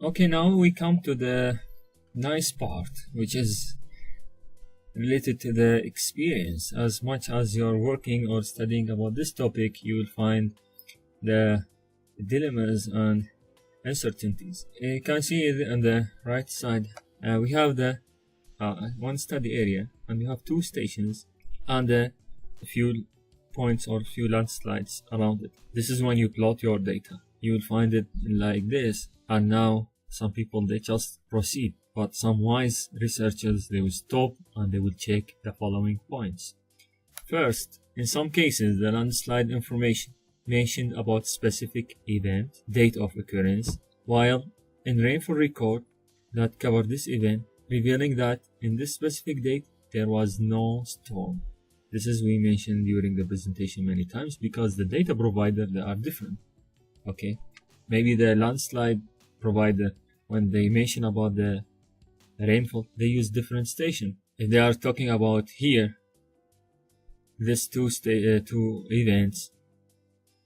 Okay, now we come to the nice part, which is related to the experience. As much as you're working or studying about this topic, you will find the dilemmas and uncertainties. You can see on the right side, we have the one study area, and we have two stations and a few points or few landslides around it. This is when you plot your data. You will find it like this, and now some people, they just proceed, but some wise researchers, they will stop and they will check the following points. First, in some cases, the landslide information mentioned about specific event, date of occurrence, while in rainfall record that covered this event, revealing that in this specific date there was no storm. This is we mentioned during the presentation many times, because the data provider, they are different. Okay, maybe the landslide provider, when they mention about the rainfall, they use different station. If they are talking about here this two events,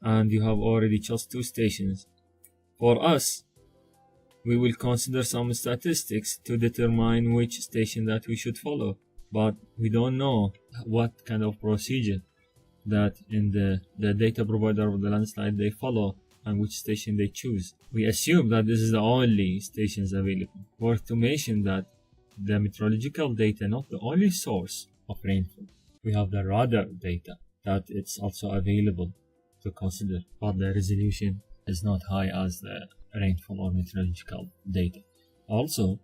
and you have already chose two stations, for us we will consider some statistics to determine which station that we should follow, but we don't know what kind of procedure that in the data provider of the landslide they follow and which station they choose. We assume that this is the only stations available. Worth to mention that the meteorological data not the only source of rainfall. We have the radar data that it's also available to consider, but the resolution is not high as the rainfall or meteorological data. Also,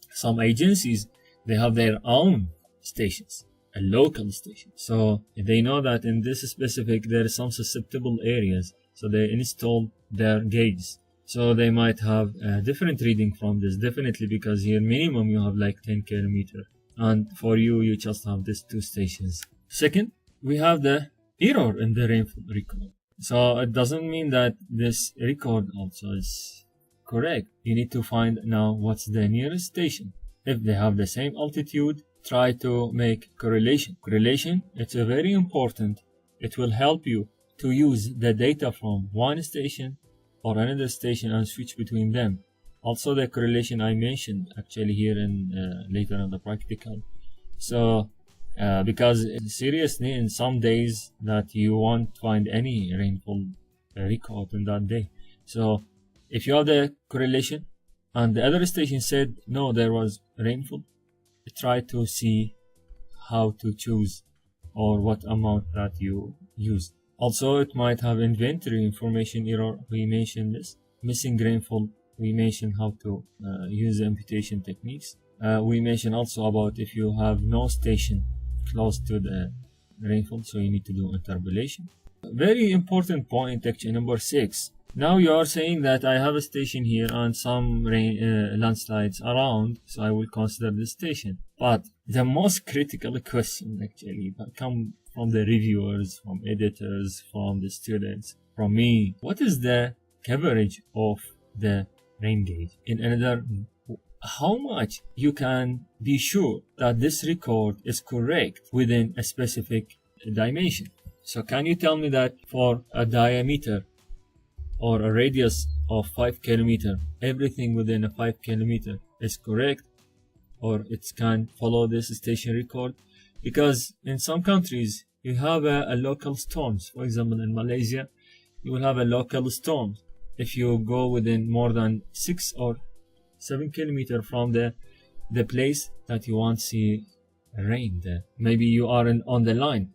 some agencies, they have their own stations, a local station. So they know that in this specific there is some susceptible areas, so they install their gauges. So they might have a different reading from this, definitely, because here minimum you have like 10 kilometers, and for you just have these two stations. Second, we have the error in the rainfall record. So it doesn't mean that this record also is correct. You need to find now what's the nearest station. If they have the same altitude, try to make correlation. Correlation, it's a very important. It will help you to use the data from one station or another station and switch between them. Also the correlation I mentioned actually here in later in the practical. So because seriously, in some days that you won't find any rainfall record in that day. So if you have the correlation and the other station said no, there was rainfall, try to see how to choose or what amount that you used. Also, it might have inventory information error. We mentioned this. Missing rainfall. We mentioned how to use the imputation techniques. We mentioned also about if you have no station close to the rainfall, so you need to do interpolation. Very important point, actually, number 6. Now you are saying that I have a station here and some landslides around, so I will consider this station. But the most critical question actually that come from the reviewers, from editors, from the students, from me, what is the coverage of the rain gauge? In another, how much you can be sure that this record is correct within a specific dimension? So can you tell me that for a diameter or a radius of 5 kilometers, everything within a 5 kilometer is correct, or it can follow this station record? Because in some countries you have a local storms. For example, in Malaysia you will have a local storm. If you go within more than 6 or 7 kilometers from the place that you want to see rain there, maybe you are on the line.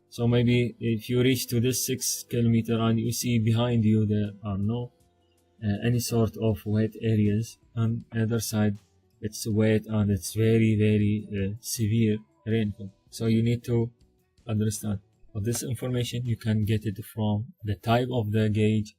So maybe if you reach to this 6 kilometers and you see behind you there are no any sort of wet areas, on the other side it's wet and it's very, very severe rainfall. So you need to understand. For this information you can get it from the type of the gauge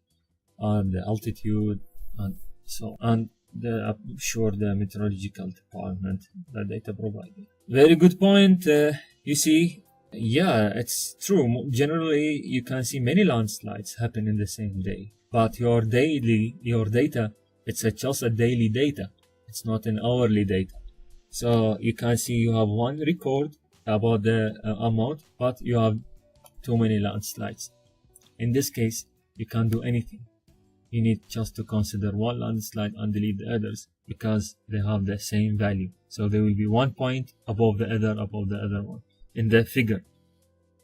and the altitude and so on. I'm sure the meteorological department, the data provider. Very good point. You see, yeah, it's true. Generally, you can see many landslides happen in the same day, but your data, it's just a daily data. It's not an hourly data. So you can see you have one record about the amount, but you have too many landslides. In this case, you can't do anything. you need just to consider one landslide and delete the others because they have the same value. So there will be 1 point above the other one in the figure,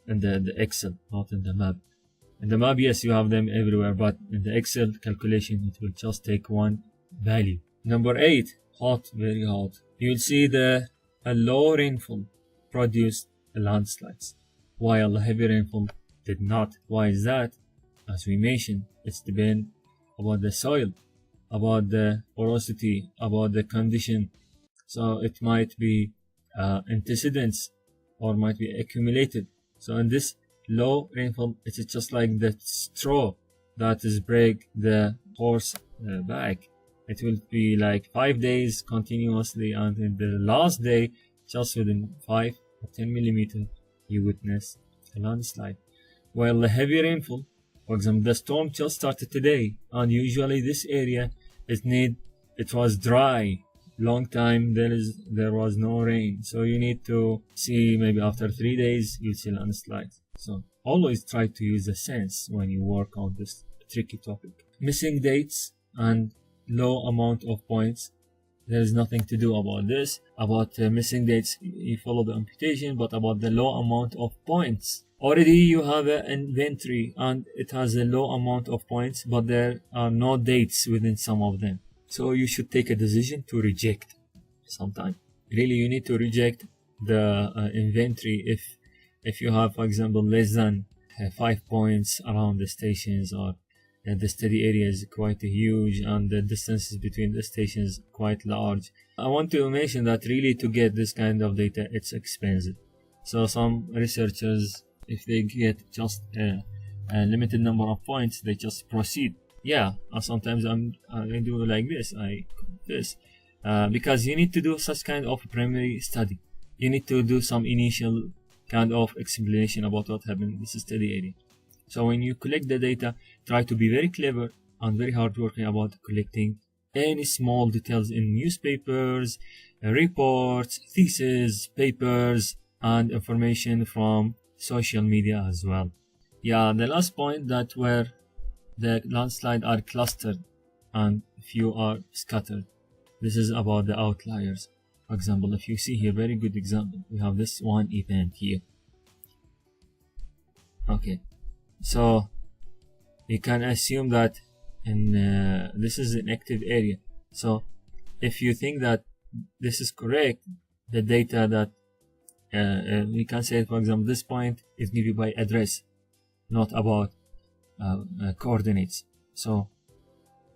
in the Excel, not in the map. In the map, yes, you have them everywhere, but in the Excel calculation, it will just take one value. Number 8, hot, very hot. You'll see a low rainfall produced landslides, while heavy rainfall did not. Why is that? As we mentioned, it's depend about the soil, about the porosity, about the condition. So it might be antecedents or might be accumulated. So in this low rainfall, it's just like the straw that is break the horse back. It will be like 5 days continuously, and in the last day, just within 5 or 10 millimeter, you witness a landslide. While the heavy rainfall, for example, the storm just started today, and usually this area it was dry. Long time there was no rain, so you need to see maybe after 3 days you'll see landslides. So always try to use the sense when you work on this tricky topic. Missing dates and low amount of points, there is nothing to do about this. About missing dates, you follow the imputation, but about the low amount of points, already you have an inventory and it has a low amount of points, but there are no dates within some of them. So you should take a decision to reject sometime. Really, you need to reject the inventory if you have, for example, less than 5 points around the stations, or the study area is quite huge and the distances between the stations quite large. I want to mention that really to get this kind of data, it's expensive. So some researchers, if they get just a limited number of points, they just proceed. Yeah, sometimes I do like this, because you need to do such kind of primary study. You need to do some initial kind of explanation about what happened in this study area. So when you collect the data, try to be very clever and very hardworking about collecting any small details in newspapers, reports, theses, papers, and information from social media as well. Yeah, the last point, that where the landslide are clustered and few are scattered. This is about the outliers. For example, if you see here, very good example, we have this one event here. Okay, so you can assume that this is an active area. So if you think that this is correct, the data that we can say, for example, this point is given by address, not about coordinates. So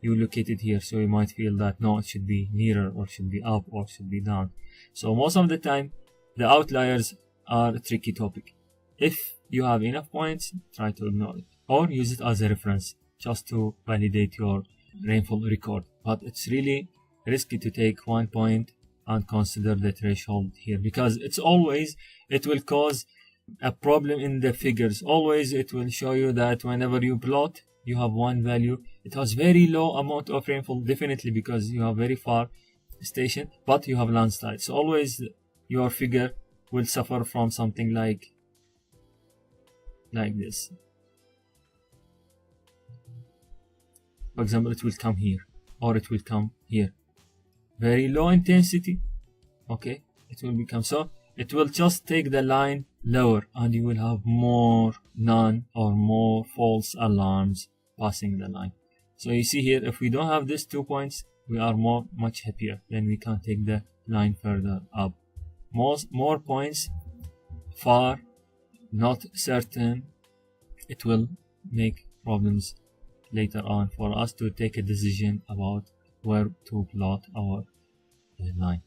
you locate it here, so you might feel that no, it should be nearer or should be up or should be down. So most of the time the outliers are a tricky topic. If you have enough points, try to ignore it or use it as a reference just to validate your rainfall record. But it's really risky to take 1 point and consider the threshold here, because it will cause a problem in the figures. Always it will show you that whenever you plot, you have one value. It has very low amount of rainfall, definitely because you have very far station, but you have landslide. So always your figure will suffer from something like this. For example, it will come here or it will come here. Very low intensity. Okay, it will become so. It will just take the line lower and you will have more none or more false alarms passing the line. So you see here, if we don't have these 2 points, we are much happier. Then we can take the line further up. More points, far, not certain. It will make problems later on for us to take a decision about where to plot our line.